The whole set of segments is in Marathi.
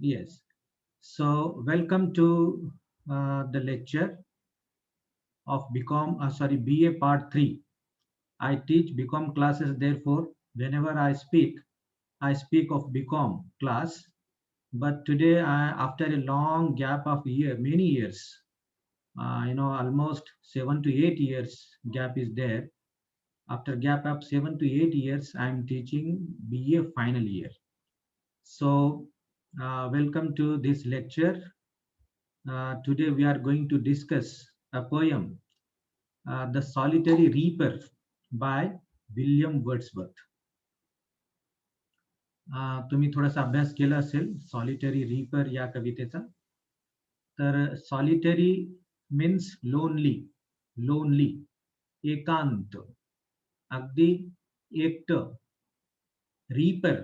Yes. So welcome to the lecture of BA Part 3. I teach BCom classes. Therefore, whenever I speak of BCom class. But today, after a long gap of many years, almost 7 to 8 years gap is there. After gap of 7 to 8 years, I am teaching BA final year. So, welcome to this lecture. Today we are going to discuss a poem, The Solitary Reaper by William Wordsworth. तुम्ही थोडासा अभ्यास केला असेल सॉलिटरी रीपर या कवितेचा. तर सॉलिटरी मीन्स लोनली, लोनली, एकांत, अगदी एकटं. रीपर,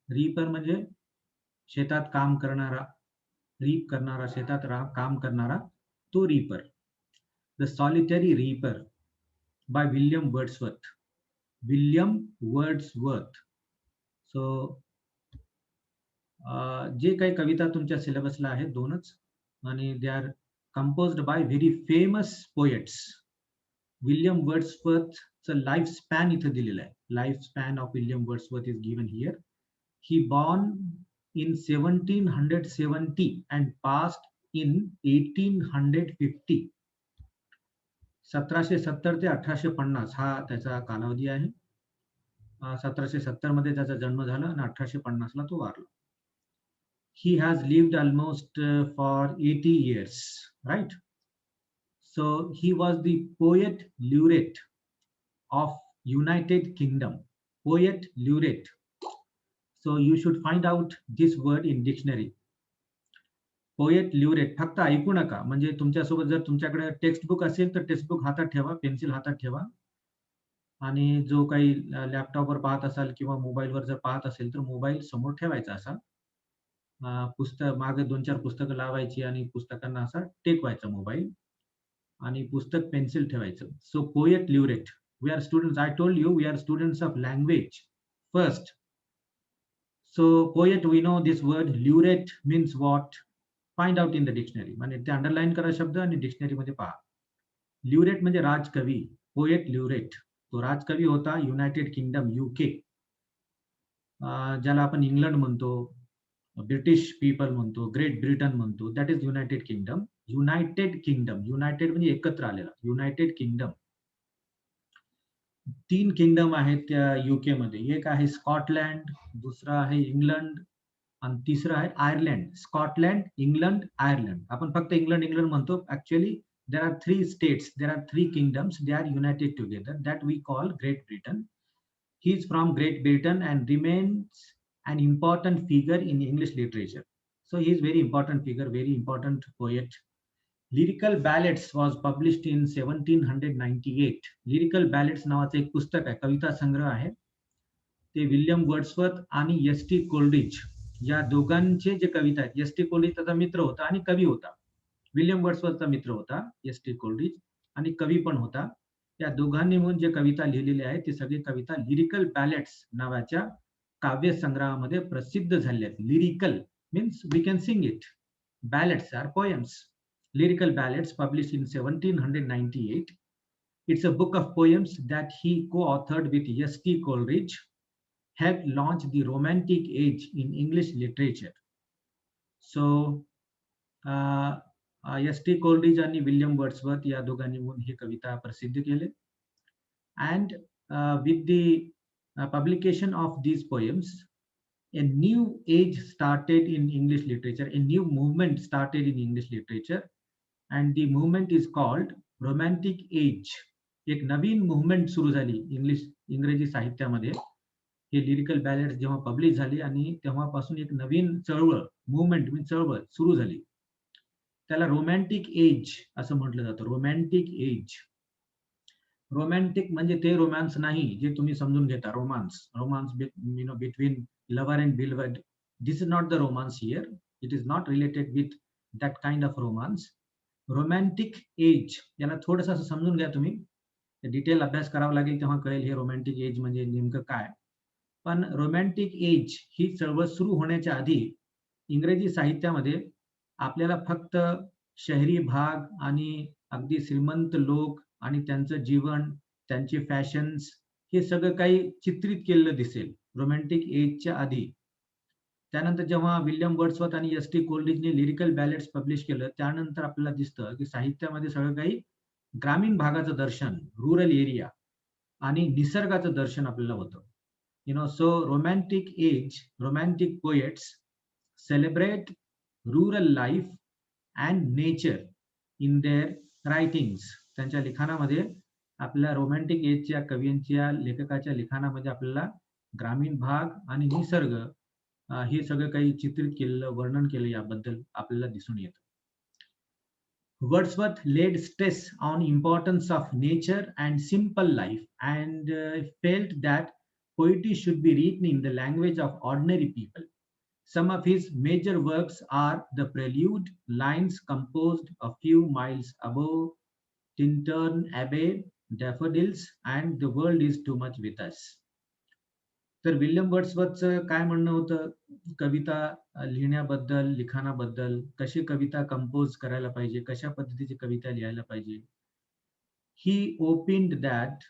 रीपर म्हणजे शेतात काम करणारा, रीप करणारा, शेतात काम करणारा तो reaper. The solitary reaper by William Wordsworth. William Wordsworth. So जे काही कविता तुमच्या सिलेबसला आहेत दोनच, आणि they are composed by very famous poets. William वर्ड्सवर्थचं लाईफ स्पॅन इथं दिलेलं आहे. Life span of William Wordsworth is given here. He born in 1770 and passed in 1850. 1770 ते 1850 हा त्याचा कालावधी आहे. 1770 मध्ये त्याचा जन्म झाला आणि 1850 ला तो वारला. He has lived almost for 80 years, right? So he was the poet laureate of United Kingdom. Poet laureate. So you should find out this word in dictionary. Poet laureate. फक्त ऐकू नका. म्हणजे तुमच्यासोबत जर तुमच्याकडे टेक्स्ट बुक असेल तर टेक्स्ट बुक हातात ठेवा, पेन्सिल हातात ठेवा, आणि जो काही लॅपटॉपवर पाहत असाल किंवा मोबाईलवर जर पाहत असेल तर मोबाईल समोर ठेवायचा असा. पुस्तक मागे 2-4 पुस्तकं लावायची आणि पुस्तकांना असा टेकवायचा मोबाईल, आणि पुस्तक पेन्सिल ठेवायचं. So poet laureate. We are students. I told you we are students of language first. So poet, we know this word laureate means what? Find out in the dictionary. म्हणजे ते अंडरलाईन करा शब्द आणि डिक्शनरी मध्ये पहा. ल्युरेट म्हणजे राजकवी. पोएट ल्युरेट. तो राजकवी होता युनायटेड किंगडम, युके, ज्याला आपण इंग्लंड म्हणतो, ब्रिटिश पीपल म्हणतो, ग्रेट ब्रिटन म्हणतो. That is United kingdom. United kingdom. United म्हणजे एकत्र आलेला. United kingdom. 3 किंगडम आहेत त्या युके मध्ये. एक आहे स्कॉटलँड, दुसरा आहे इंग्लंड, आणि तिसरं आहे आयर्लंड. Scotland, England, Ireland. आपण फक्त इंग्लंड इंग्लंड म्हणतो. Actually there are 3 states, there are 3 kingdoms, they are united together, that we call Great Britain. He is from Great Britain and remains an important figure in English literature. So he is very important figure, very important poet. Lyrical Ballads was published in 1798. Lyrical Ballads नावाचं एक पुस्तक आहे, कविता संग्रह आहे. ते विल्यम वर्ड्सवर्थ आणि एस.टी. कोलरिज या दोघांचे जे कविता आहेत. एस.टी. कोलरिज त्याचा मित्र होता आणि कवी होता. विल्यम वर्ड्सवर्थचा मित्र होता एस.टी. कोलरिज, आणि कवी पण होता. या दोघांनी म्हणून जे कविता लिहिलेल्या आहेत ती सगळी कविता लिरिकल बॅलेट्स नावाच्या काव्यसंग्रहामध्ये प्रसिद्ध झालेल्या आहेत. Lyrical means we can sing it. Ballads are poems. Lyrical Ballads published in 1798. It's a book of poems that he co-authored with S.T. Coleridge, had launched the Romantic age in English literature. So, S.T. Coleridge आणि विल्यम वर्ड्सवर्थ या दोघांनी मिळून ही कविता प्रसिद्ध केले. And with the publication of these poems, a new age started in English literature. A new movement started in English literature. And the movement is called Romantic age. एक नवीन मुवमेंट सुरू झाली इंग्रजी साहित्यामध्ये. हे लिरिकल बॅलेड्स जेव्हा पब्लिश झाली आणि तेव्हापासून एक नवीन चळवळ, मुवमेंट मीन्स चळवळ सुरू झाली. त्याला रोमॅन्टिक एज असं म्हटलं जातं. Romantic age. रोमॅन्टिक म्हणजे ते रोमॅन्स नाही जे तुम्ही समजून घेता. Romance between lover and beloved. This is not the romance here. It is not related with that kind of romance. Romantic age याला थोडंसं असं समजून घ्या तुम्ही. डिटेल अभ्यास करावा लागेल तेव्हा कळेल हे रोमॅन्टिक एज म्हणजे नेमकं काय. पण रोमॅन्टिक एज ही चळवळ सुरू होण्याच्या आधी इंग्रजी साहित्यामध्ये आपल्याला फक्त शहरी भाग आणि अगदी श्रीमंत लोक आणि त्यांचं जीवन, त्यांचे फॅशन्स हे सगळं काही चित्रित केलेलं दिसेल रोमॅन्टिक एजच्या आधी. त्यानंतर जेव्हा विल्यम वर्ड्सवर्थ आणि एस.टी. कोलरिजने लिरिकल बॅलेड्स पब्लिश केलं, त्यानंतर आपल्याला दिसतं की साहित्यामध्ये सगळं काही ग्रामीण भागाचं दर्शन, रूरल एरिया आणि निसर्गाचं दर्शन आपल्याला होतं. So romantic age, romantic poets celebrate rural life and nature in their writings. त्यांच्या लिखाणामध्ये आपल्या रोमॅन्टिक एजच्या कवींच्या लेखकाच्या लिखाणामध्ये आपल्याला ग्रामीण भाग आणि निसर्ग हे सगळं काही चित्रित केलेलं, वर्णन केलं याबद्दल आपल्याला दिसून येतं. Wordsworth laid stress on importance of nature and simple life and felt that poetry should be written in the language of ordinary people. Some of his major works are The Prelude, lines composed a few miles above Tintern Abbey, Daffodils, and The World is Too Much with Us. तर विल्यम वर्ड्सवर्थचं काय म्हणणं होतं कविता लिहिण्याबद्दल, लिखाणाबद्दल, कशी कविता कंपोज करायला पाहिजे, कशा पद्धतीची कविता लिहायला पाहिजे. He opined that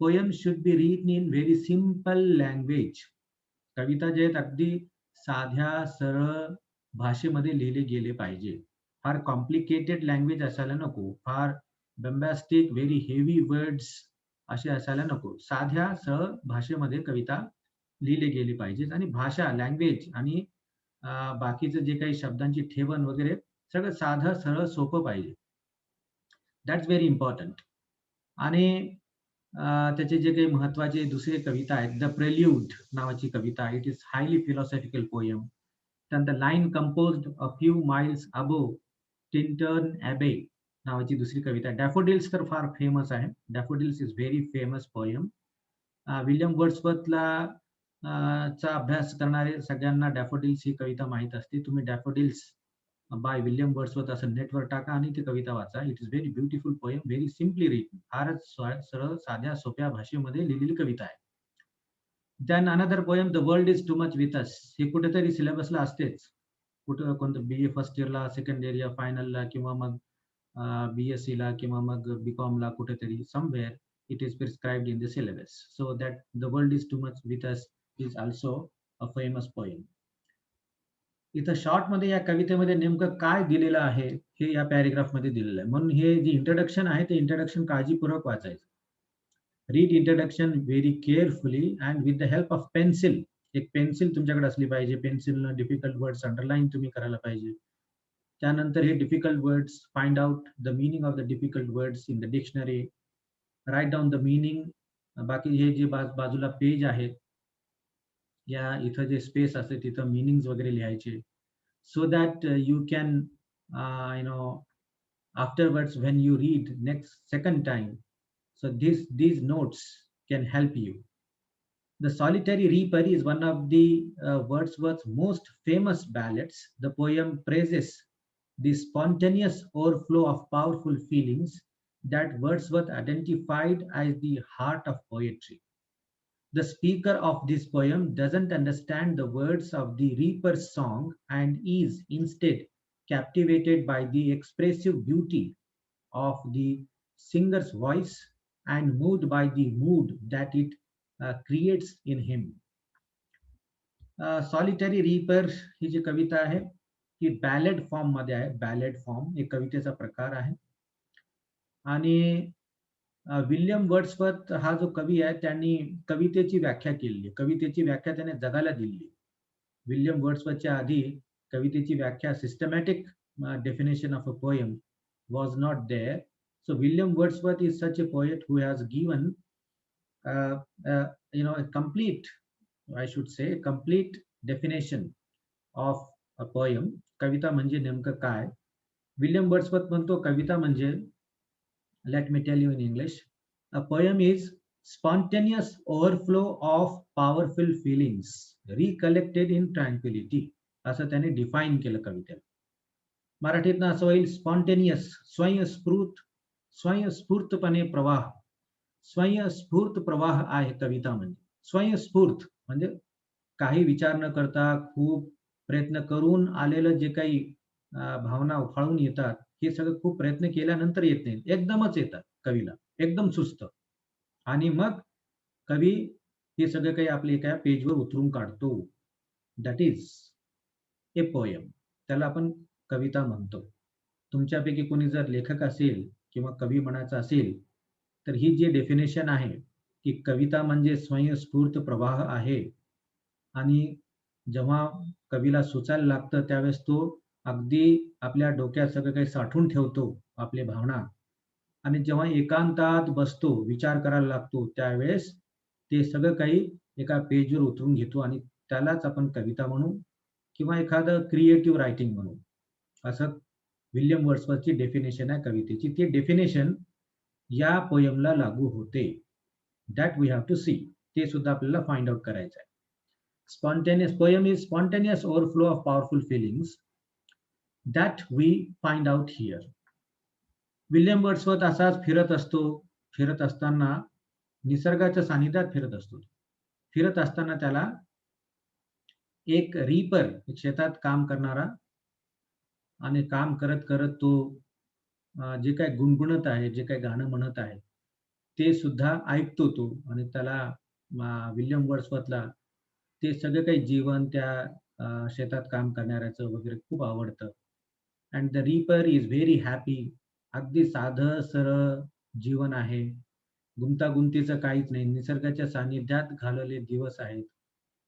poems should be written in very simple language. कविता जे आहेत अगदी साध्या सरळ भाषेमध्ये लिहिले गेले पाहिजे. फार कॉम्प्लिकेटेड लँग्वेज असायला नको, फार बंबास्टिक, व्हेरी हेवी वर्ड्स असे असायला नको. साध्या सरळ भाषेमध्ये कविता लिहिले गेली पाहिजेत आणि भाषा, लँग्वेज आणि बाकीचं जे काही शब्दांची ठेवण वगैरे सगळं साधं सरळ सोपं पाहिजे. That's very important. आणि त्याचे जे काही महत्वाचे दुसरे कविता आहेत, द प्रेल्यूड नावाची कविता, it is highly philosophical poem. त्यानंतर lines composed a few miles above Tintern Abbey नावाची दुसरी कविता. डॅफोडिल्स तर फार फेमस आहे. Daffodils is very famous poem. William वर्ड्सवर्थला चा अभ्यास करणारे सगळ्यांना डॅफोडिल्स ही कविता माहीत असते. तुम्ही डॅफोडिल्स बाय विल्यम वर्ड्सवर्थ असं नेटवर टाका आणि ती कविता वाचा. It is very beautiful poem, very simply written. फारच सरळ साध्या सोप्या भाषेमध्ये लिहिलेली कविता आहे. Then another poem, the world is too much with us. हे कुठेतरी सिलेबसला असतेच. कुठं कोणतं BA फर्स्ट इयरला, सेकंड इयर या फायनलला किंवा मग BSc ला किंवा मग BCom ला कुठेतरी somewhere it is prescribed in the syllabus. So that the world is too much with us is also a famous poem. इथं शॉर्ट मध्ये या कवितेमध्ये नेमकं काय दिलेलं आहे हे या पॅरेग्राफ मध्ये दिलेलं आहे. म्हणून हे जे इंट्रोडक्शन आहे ते इंट्रोडक्शन काळजीपूर्वक वाचायचं. Read introduction very carefully and with the help of pencil. एक पेन्सिल तुमच्याकडे असली पाहिजे. पेन्सिलनं डिफिकल्ट वर्ड्स अंडरलाईन तुम्ही करायला पाहिजे. त्यानंतर हे difficult words, find out the meaning of the difficult words in the dictionary, write down the meaning. बाकी हे जे बाजूला पेज आहेत या इथं जे स्पेस असते तिथं मीनिंग्स वगैरे लिहायचे. So that you can afterwards when you read second time, so these notes can help you. The Solitary Reaper is one of the Wordsworth's most famous ballads. The poem praises the spontaneous overflow of powerful feelings that Wordsworth identified as the heart of poetry. The speaker of this poem doesn't understand the words of the reaper's song and is instead captivated by the expressive beauty of the singer's voice and moved by the mood that it creates in him. Solitary reaper ही जी कविता आहे ही बॅलेड फॉर्म मध्ये आहे. बॅलेड फॉर्म एक कवितेचा प्रकार आहे. आणि विल्यम वर्ड्सवर्थ हा जो कवी आहे त्यांनी कवितेची व्याख्या केली. कवितेची व्याख्या त्याने जगाला दिली. विल्यम वर्ड्सवर्थच्या आधी कवितेची व्याख्या, systematic definition of a poem was not there. So William Wordsworth is such a poet who has given a complete, I should say, complete definition of a poem. कविता म्हणजे नेमकं काय? विल्यम वर्ड्सवर्थ म्हणतो कविता म्हणजे, let me tell you in English, a poem is spontaneous overflow of powerful feelings recollected in tranquility. असं त्याने डिफाईन केलं कवितेला. मराठीतनं असं होईल, स्पॉन्टेनियस, स्वयंस्फूर्तपणे प्रवाह. स्वयंस्फूर्त प्रवाह आहे कविता म्हणजे. स्वयंस्फूर्त म्हणजे काही विचार न करता खूप प्रयत्न करून आलेलं जे काही भावना उफाळून येतात, हे सगळं खूप प्रयत्न केल्यानंतर येत नाहीत. एकदमच येतात कवीला, एकदम सुचतं आणि मग कवी हे सगळं काही आपल्या एका पेजवर उतरून काढतो. That is a poem. त्याला आपण कविता म्हणतो. तुमच्यापैकी कोणी जर लेखक असेल किंवा कवी म्हणायचं असेल, तर ही जी डेफिनेशन आहे, की कविता म्हणजे स्वयंस्फूर्त प्रवाह आहे आणि जेव्हा कवीला सुचायला लागतं त्यावेळेस तो अगदी आपल्या डोक्यात सगळं काही साठवून ठेवतो, आपली भावना आणि जेव्हा एकांतात बसतो, विचार करायला लागतो, त्यावेळेस ते सगळं काही एका पेजवर उतरून घेतो आणि त्यालाच आपण कविता म्हणू किंवा एखादं क्रिएटिव्ह रायटिंग म्हणू. असं विल्यम वर्ड्सवर्थची डेफिनेशन आहे कवितेची. ती डेफिनेशन या पोएमला लागू होते. That we have to see. ते सुद्धा आपल्याला फाइंड आउट करायचं आहे. Spontaneous poem is spontaneous overflow of powerful feelings that we find out here. William Wordsworth असाच फिरत असतो. फिरत असताना निसर्गाच्या सानिध्यात फिरत असतो. फिरत असताना त्याला एक रीपर, एक शेतात काम करणारा आणि काम करत करत तो जे काही गुणगुणत आहे, जे काही गाणं म्हणत आहे, ते सुद्धा ऐकतो तो आणि त्याला विल्यम वर्ड्सवर्थला ते सगळं काही जीवन त्या शेतात काम करणाऱ्याचं वगैरे खूप आवडतं. And the reaper is very happy. अगदी साधं सरळ जीवन आहे. गुंतागुंतीचं काहीच नाही. निसर्गाच्या सानिध्यात घालवलेले दिवस आहेत.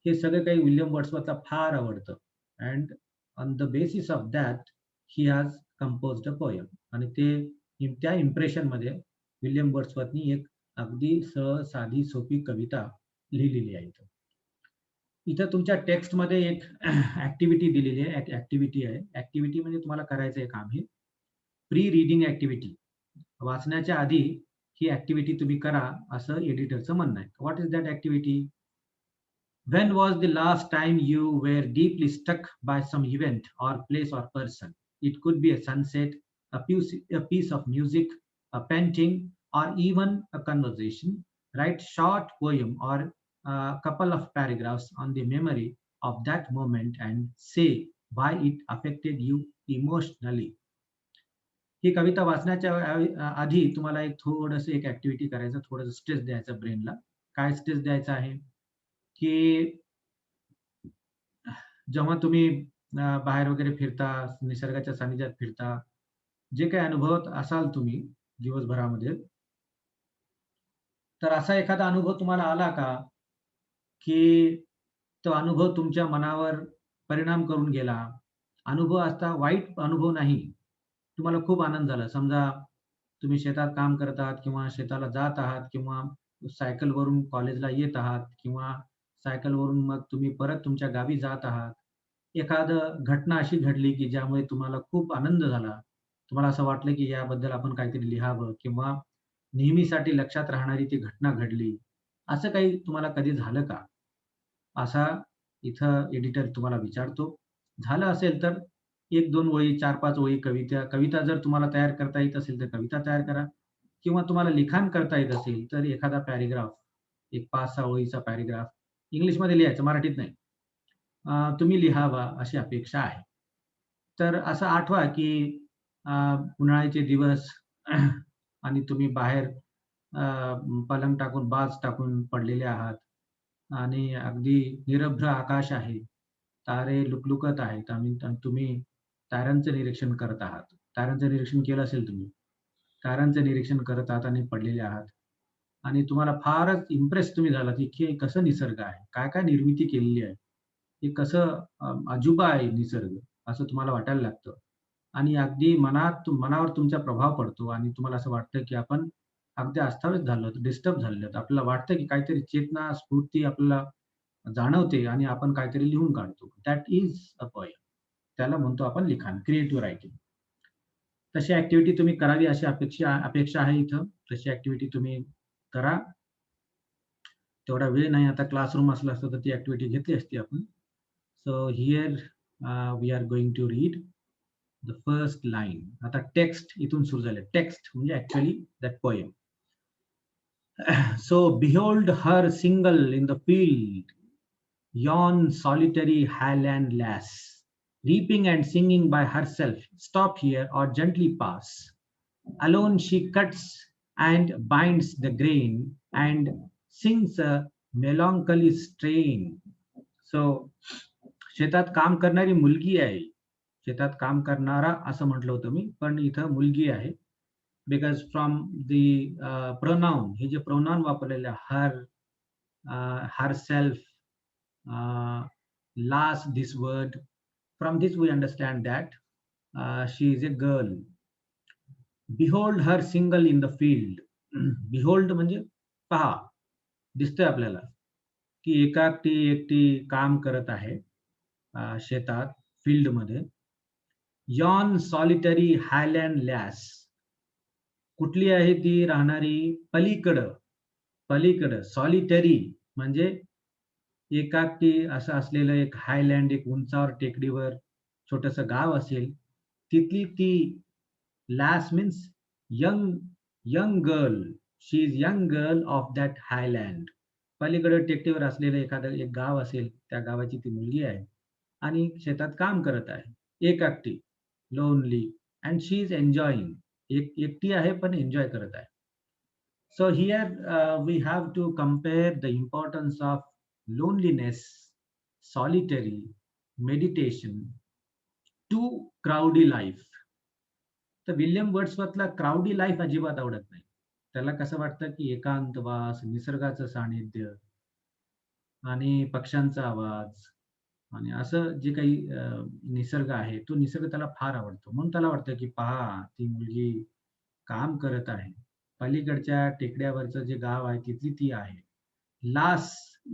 हे सगळं काही विल्यम वर्ड्सवर्थला फार आवडतं. And on the basis of that he has composed a poem. आणि ते त्या इम्प्रेशनमध्ये विल्यम वर्ड्सवर्थनी एक अगदी सरळ, साधी, सोपी कविता लिहिलेली आहे इथं. इथं तुमच्या टेक्स्टमध्ये एक ॲक्टिव्हिटी दिलेली आहे. ॲक्टिव्हिटी आहे. ॲक्टिव्हिटी म्हणजे तुम्हाला करायचं आहे काम हे. Pre reading activity. वाचण्याच्या आधी ही ॲक्टिव्हिटी तुम्ही करा, असं एडिटरचं म्हणणं आहे. What is that activity? When was the last time you were deeply struck by some event or place or person? It could be a sunset, a piece of music, a painting, or even a conversation. Write short poem or a couple of paragraphs on the memory of that moment and say why it affected you emotionally. ही कविता वाचण्याच्या आधी तुम्हाला एक थोडंसं एक ॲक्टिव्हिटी करायचं, थोडंसं स्ट्रेस द्यायचं ब्रेनला. काय स्ट्रेस द्यायचा आहे? की जेव्हा तुम्ही बाहेर वगैरे फिरता, निसर्गाच्या सानिध्यात फिरता, जे काही अनुभवत असाल तुम्ही दिवसभरामध्ये, तर असा एखादा अनुभव तुम्हाला आला का, की तो अनुभव तुमच्या मनावर परिणाम करून गेला? अनुभव असा वाईट अनुभव नाही. तुम्हाला खूप आनंद झाला. समजा तुम्ही शेतात काम करत आहात किंवा शेताला जात आहात किंवा सायकलवरून कॉलेजला येत आहात किंवा सायकलवरून मग तुम्ही परत तुमच्या गावी जात आहात. एखादं घटना अशी घडली, की ज्यामुळे तुम्हाला खूप आनंद झाला. तुम्हाला असं वाटलं, की याबद्दल आपण काहीतरी लिहावं किंवा नेहमीसाठी लक्षात राहणारी ती घटना घडली. असं काही तुम्हाला कधी झालं का? असा इथं एडिटर तुम्हाला विचारतो. झालं असेल तर 1-2 ओळी, 4-5 ओळी कविता कविता जर तुम्हाला तयार करता येत असेल, तर कविता तयार करा किंवा तुम्हाला लिखाण करता येत असेल, तर एखादा पॅराग्राफ, एक 5-6 ओळीचा पॅराग्राफ इंग्लिशमध्ये लिहायचं, मराठीत नाही. तुम्ही लिहावा अशी अपेक्षा आहे. तर असं आठवा, की अ, उन्हाळ्याचे दिवस आणि तुम्ही बाहेर पलंग टाकून, बाज टाकून पडलेले आहात आणि अगदी निरभ्र आकाश आहे. तारे लुकलुकत आहेत आणि तुम्ही ताऱ्यांचं निरीक्षण करत आहात. ताऱ्यांचं निरीक्षण केलं असेल तुम्ही. ताऱ्यांचं निरीक्षण करत आहात आणि पडलेले आहात आणि तुम्हाला फारच इम्प्रेस तुम्ही झालात, की कसं निसर्ग आहे. काय-काय निर्मिती केलेली आहे. हे कसं अजुबा आहे निसर्ग, असं तुम्हाला वाटायला लागतं. आणि अगदी मनावर तुमचा प्रभाव पडतो आणि तुम्हाला असं वाटतं, की आपण अगदी अस्ताव्यस्त झालो आहोत, डिस्टर्ब झालेलो आहोत. आपल्याला वाटतं, की काहीतरी चेतना, स्फूर्ती आपल्याला जाणवते आणि आपण काहीतरी लिहून काढतो. That is a poem. त्याला म्हणतो आपण लिखाण, क्रिएटिव्ह रायटिंग. तशी ॲक्टिव्हिटी तुम्ही करावी अशी अपेक्षा अपेक्षा आहे इथं. तशी ॲक्टिव्हिटी तुम्ही करा. तेवढा वेळ नाही. आता क्लासरूम असला असता तर ती ॲक्टिव्हिटी घेतली असती आपण. So here we are going to read the first line. आता टेक्स्ट इथून सुरू झालं. टेक्स्ट म्हणजे actually that poem. So behold her single in the field, yon solitary highland lass. reaping and singing by herself, stop here or gently pass. Alone she cuts and binds the grain and sings a melancholy strain. So शेतात काम करणारी मुलगी आहे. शेतात काम करणारा असं म्हटलं होतं मी, पण इथं मुलगी आहे. बिकॉज फ्रॉम दी प्रोनाउन, हे जे प्रोनाउन वापरलेले हर, herself, last this word. From this we understand that she is a girl. Behold her single in the field. Behold म्हणजे पहा, दिसतंय आपल्याला की एकाकी एकटी काम करत आहे शेतात, फील्डमध्ये. Yon solitary Highland less. कुठली आहे ती राहणारी? पलीकडं. पलीकडं सॉलिटरी म्हणजे एकाकी असं असलेलं एक हायलँड, एक उंचावर टेकडीवर छोटंसं गाव असेल, तिथली ती less means young, young girl. She is young girl of that Highland. पलीकडे टेकडीवर असलेलं एखादं एक गाव असेल, त्या गावाची ती मुलगी आहे आणि शेतात काम करत आहे, एकाकी, lonely, and she is enjoying. एकटी आहे पण एन्जॉय करत आहे. So here we have to compare the importance of loneliness, solitary, meditation to crowdy life. तर विल्यम वर्ड्सवर्थला क्राउडी लाईफ अजिबात आवडत नाही. त्याला कसं वाटतं की एकांतवास, निसर्गाचं सानिध्य आणि पक्ष्यांचा आवाज आणि असं जे काही निसर्ग आहे, तो निसर्ग त्याला फार आवडतो. म्हणून त्याला वाटतं की पहा, ती मुलगी काम करत आहे. पलीकडच्या टेकड्यावरचं जे गाव आहे, तिथली ती आहे. Lass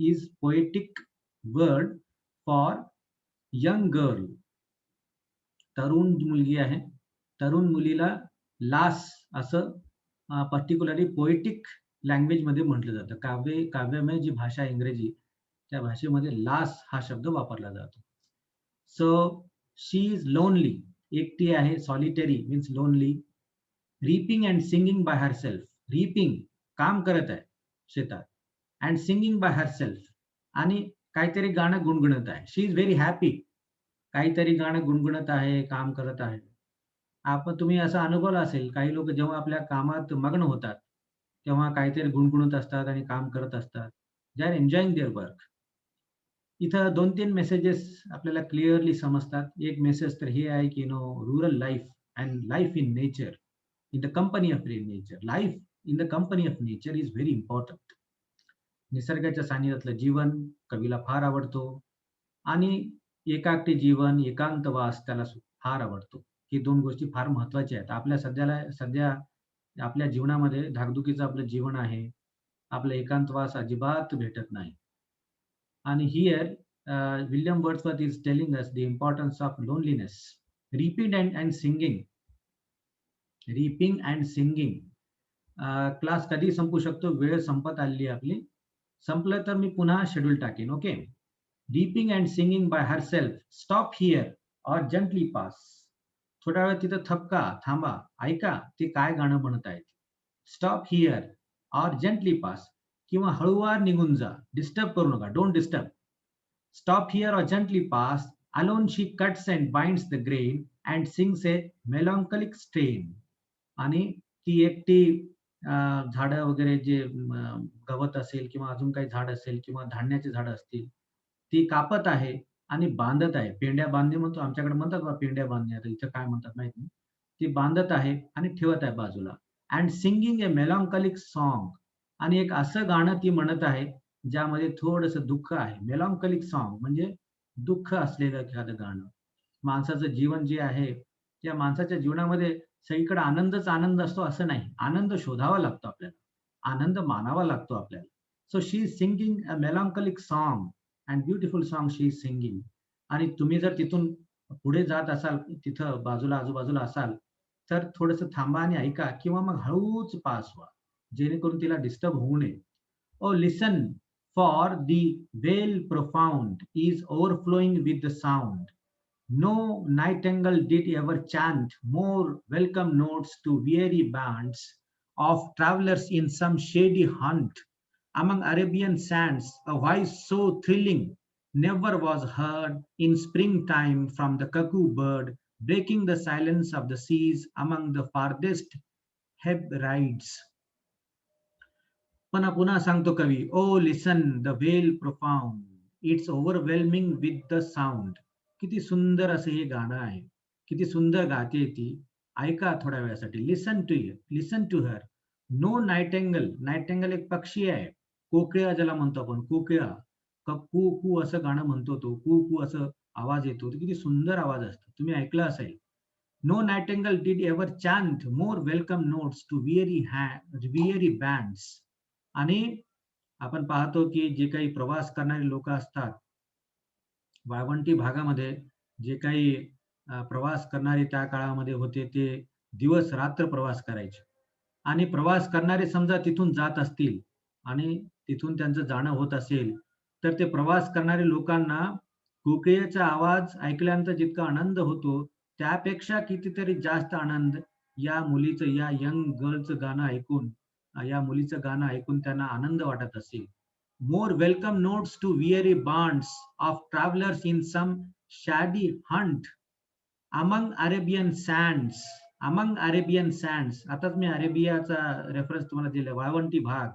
is poetic word for young girl. तरुण मुलगी आहे. तरुण मुलीला लास असं पर्टिक्युलरली पोएटिक लँग्वेजमध्ये म्हटलं जातं. काव्यमय जी भाषा आहे इंग्रजी, त्या भाषेमध्ये लास हा शब्द वापरला जातो. So she is lonely. एकटी आहे. Solitary means lonely. Reaping and singing by herself. Reaping काम करत आहे शेतात, अँड सिंगिंग बाय हरसेल्फ आणि काहीतरी गाणं गुणगुणत आहे. शी इज व्हेरी हॅपी. काहीतरी गाणं गुणगुणत आहे, काम करत आहे. तुम्ही असा अनुभवला असेल, काही लोक जेव्हा आपल्या कामात मग्न होतात, तेव्हा काहीतरी गुणगुणत असतात आणि काम करत असतात. They are enjoying their work. इथं 2-3 मेसेजेस आपल्याला क्लिअरली समजतात. एक मेसेज तर हे आहे की rural life and life in nature, in the company of nature. Life in the company of nature is very important. निसर्गाच्या सानिध्यातलं जीवन कवीला फार आवडतो आणि एकाकी जीवन, एकांतवास त्याला फार आवडतो. ही दोन गोष्टी फार महत्वाच्या आहेत. आपल्या सध्या आपल्या जीवनामध्ये धाकधुकीचं आपलं जीवन आहे. आपलं एकांतवास अजिबात भेटत नाही. आणि here William Wordsworth is telling us the importance of loneliness. Repeat and singing. Ripping and singing. Class कधी संपू शकतो? वेळ संपत आलेली आपली. संपलं तर मी पुन्हा शेड्यूल टाकेन. Okay. Ripping and singing by herself, stop here or gently pass. थोड्या वेळ तिथं थांबा, ऐका ते काय गाणं म्हणत आहेत. Stop here or gently pass, किंवा हळूवार निघून जा, डिस्टर्ब करू नका, don't disturb. Stop here or gently pass. Alone she cuts and binds the grain and sings a melancholic strain. आणि ती एकटी झाडं वगैरे जे गवत असेल किंवा अजून काही झाड असेल किंवा धान्याची झाडं असतील, ती कापत आहे आणि बांधत आहे. पेंड्या बांधणे म्हणतो, आमच्याकडे म्हणतात बा पेंड्या बांधणे, आता इथं काय म्हणतात माहित नाही. ती बांधत आहे आणि ठेवत आहे बाजूला. And singing a melancholic song. आणि एक असं गाणं ती म्हणत आहे ज्यामध्ये थोडंसं दुःख आहे. मेलॉन्कलिक सॉन्ग म्हणजे दुःख असलेलं एखादं गाणं. माणसाचं जीवन जे आहे, त्या माणसाच्या जीवनामध्ये सगळीकडे आनंदच आनंद असतो असं नाही. आनंद शोधावा लागतो आपल्याला. आनंद मानावा लागतो आपल्याला. So she is singing a melancholic song and beautiful song she is singing. आणि तुम्ही जर तिथून पुढे जात असाल, तिथं आजूबाजूला असाल, तर थोडंसं थांबा आणि ऐका किंवा मग हळूच पास व्हा, जेणेकरून तिला डिस्टर्ब होऊ नये. O listen for the vale profound is overflowing with the sound. No nightingale did ever chant more welcome notes to weary bands of travelers in some shady hunt among Arabian sands, a voice so thrilling never was heard in springtime from the cuckoo bird, breaking the silence of the seas among the farthest Hebrides. पुन्हा पुन्हा सांगतो कवी, O listen the vale profound, it's overwhelming with the sound. किती सुंदर असं हे गाणं आहे, किती सुंदर गाते ती. ऐका थोड्या वेळासाठी. लिसन to her. No Nightingale. Nightingale एक पक्षी आहे, कोकिळा ज्याला म्हणतो आपण, कोकिळा. कू कू असं गाणं म्हणतो तो, कू कू असं आवाज येतो, किती सुंदर आवाज असतो, तुम्ही ऐकलं असेल. No nightingale did ever chant more welcome notes to weary bands. आणि आपण पाहतो की जे काही प्रवास करणारे लोक असतात, वाळवंटी भागामध्ये जे काही प्रवास करणारे त्या काळामध्ये होते, ते दिवस रात्र प्रवास करायचे. आणि प्रवास करणारे समजा तिथून जात असतील आणि तिथून त्यांचं जाणं होत असेल, तर ते प्रवास करणारे लोकांना कोकिळेचा आवाज ऐकल्यानंतर जितका आनंद होतो, त्यापेक्षा कितीतरी जास्त आनंद या मुलीचं, या यंग गर्लचं गाणं ऐकून, या मुलीचं गाणं ऐकून त्यांना आनंद वाटत असेल. More welcome notes to weary bands of travellers in some shady haunt among Arabian sands. Among Arabian sands. आताच मी अरेबियाचा रेफरन्स तुम्हाला दिला, वाळवंटी भाग.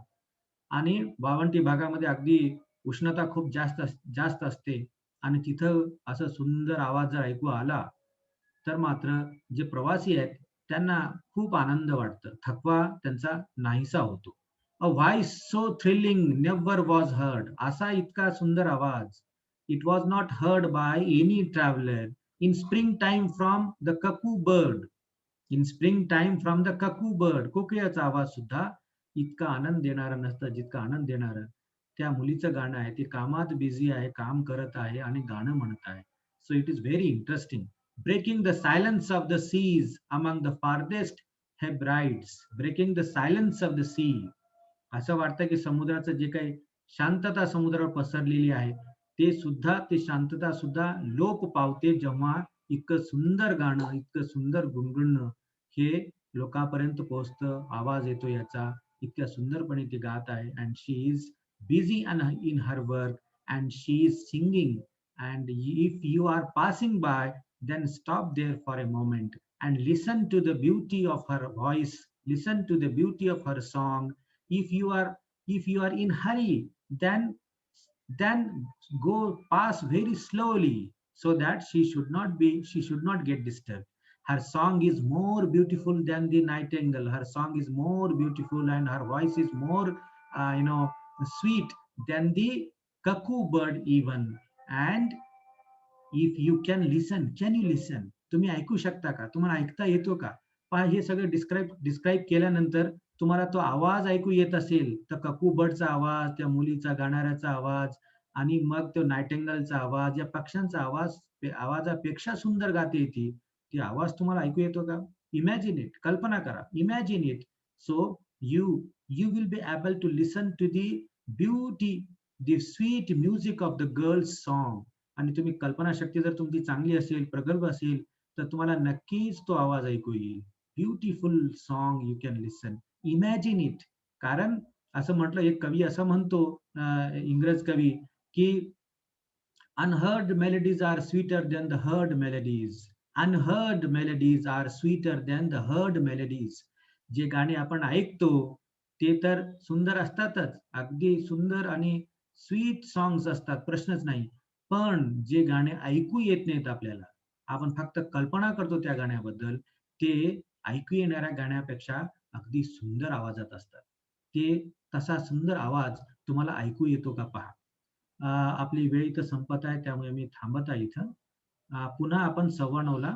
आणि वाळवंटी भागामध्ये अगदी उष्णता खूप जास्त असते, आणि तिथं असं सुंदर आवाज जर ऐकू आला, तर मात्र जे प्रवासी आहेत त्यांना खूप आनंद वाटतं, थकवा त्यांचा नाहीसा होतो. A voice so thrilling never was heard. असा इतका सुंदर आवाज, it was not heard by any traveller in spring time from the cuckoo bird. In spring time from the cuckoo bird. कोकिळाचा आवाज सुद्धा इतका आनंद देणारा नसतं जितका आनंद देणारं त्या मुलीचं गाणं आहे. ती कामात बिझी आहे, काम करत आहे आणि गाणं म्हणत आहे. So it is very interesting. Breaking the silence of the seas among the farthest Hebrides. Breaking the silence of the sea. असं वाटतं की समुद्राचं जे काही शांतता समुद्रावर पसरलेली आहे, ती शांतता सुद्धा लोप पावते जेव्हा इतकं सुंदर गाणं, इतकं सुंदर गुणगुणणं हे लोकांपर्यंत पोहोचतं, आवाज येतो याचा. इतक्या सुंदरपणे ती गात आहे. And she is busy in her work and she is singing. And if you are passing by, then stop there for a moment and listen to the beauty of her voice, listen to the beauty of her song. If you are in hurry, then go pass very slowly, so that she should not get disturbed. Her song is more beautiful than the nightingale. Her song is more beautiful and her voice is more sweet than the cuckoo bird even. And if you can listen, can you listen. तुम्ही ऐकू शकता का, तुम्हाला ऐकता येतो का? पहा, हे सगळं डिस्क्राईब केल्यानंतर तुम्हाला तो आवाज ऐकू येत असेल, तर ककू बर्डचा आवाज, त्या मुलीचा गाणाऱ्याचा आवाज, आणि मग तो नायटिंगलचा आवाज, या पक्ष्यांचा आवाज, आवाजापेक्षा सुंदर गाते ती आवाज तुम्हाला ऐकू येतो का? इमॅजिन इट, कल्पना करा, imagine it. So you you will be able to listen to the beauty, the sweet music of the girl's song. आणि तुम्ही कल्पनाशक्ती जर तुमची चांगली असेल, प्रगल्भ असेल, तर तुम्हाला नक्कीच तो आवाज ऐकू येईल. Beautiful song you can listen. Imagine it. कारण असं म्हटलं, एक कवी असं म्हणतो, इंग्रज कवी, की unheard melodies are sweeter than the heard melodies. Unheard melodies are sweeter than the heard melodies. जे गाणे आपण ऐकतो ते तर सुंदर असतातच, अगदी सुंदर आणि स्वीट सॉंग्स असतात, प्रश्नच नाही. पण जे गाणे ऐकू येत नाहीत आपल्याला, आपण फक्त कल्पना करतो त्या गाण्याबद्दल, ते ऐकू येणाऱ्या गाण्यापेक्षा अगदी सुंदर आवाजात असतात. ते तसा सुंदर आवाज तुम्हाला ऐकू येतो का पहा. आपली वेळ इथं संपत आहे, त्यामुळे मी थांबत आहे इथं. पुन्हा आपण 9:15ला